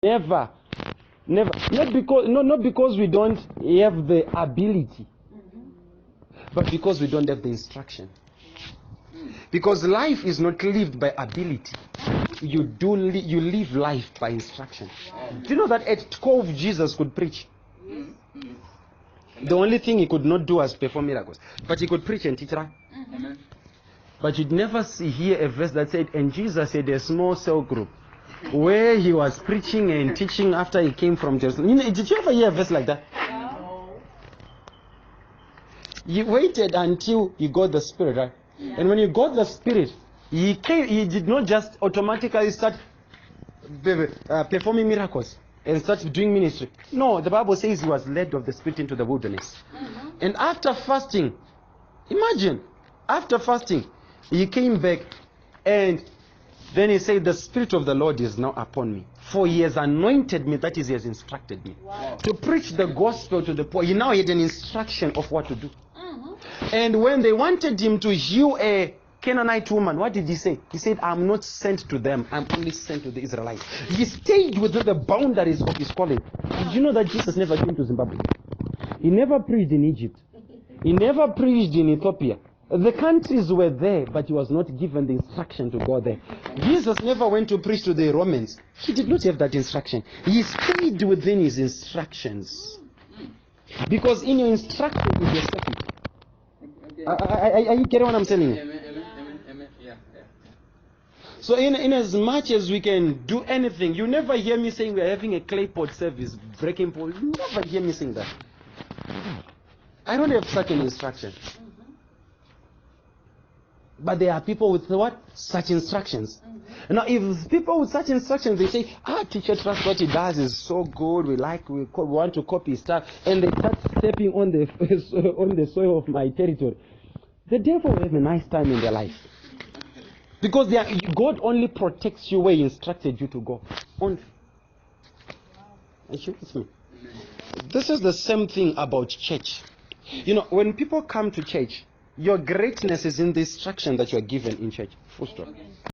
Never. Not because we don't have the ability, but because we don't have the instruction. Because life is not lived by ability. You live life by instruction. Do you know that at 12 Jesus could preach? The only thing he could not do was perform miracles, but he could preach and teach. But you'd never hear a verse that said, and Jesus had a small cell group where he was preaching and teaching after he came from Jerusalem. Did you ever hear a verse like that? No. He waited until he got the Spirit, right? Yeah. And when he got the Spirit, he did not just automatically start performing miracles and start doing ministry. No, the Bible says he was led of the Spirit into the wilderness. And after fasting, imagine, after fasting, he came back and then he said, the Spirit of the Lord is now upon me. For he has anointed me, that is, he has instructed me. Wow. To preach the gospel to the poor. He now had an instruction of what to do. And when they wanted him to heal a Canaanite woman, what did he say? He said, I'm not sent to them, I'm only sent to the Israelites. He stayed within the boundaries of his calling. Did you know that Jesus never came to Zimbabwe? He never preached in Egypt. He never preached in Ethiopia. The countries were there, but he was not given the instruction to go there. Jesus never went to preach to the Romans. He did not have that instruction. He stayed within his instructions. Because in your instruction is your circuit. Are you getting what I'm telling you? Amen. Yeah. So in as much as we can do anything, you never hear me saying we're having a clay pot service, breaking pot. You never hear me saying that. I don't have such an instruction. But there are people with what? Such instructions. Now, if people with such instructions, they say, teacher trust what he does is so good, we want to copy his stuff, and they start stepping on the soil of my territory, the devil will have a nice time in their life. Because God only protects you where he instructed you to go. Only. Are you with me? This is the same thing about church. When people come to church, your greatness is in the instruction that you are given in church. Full stop.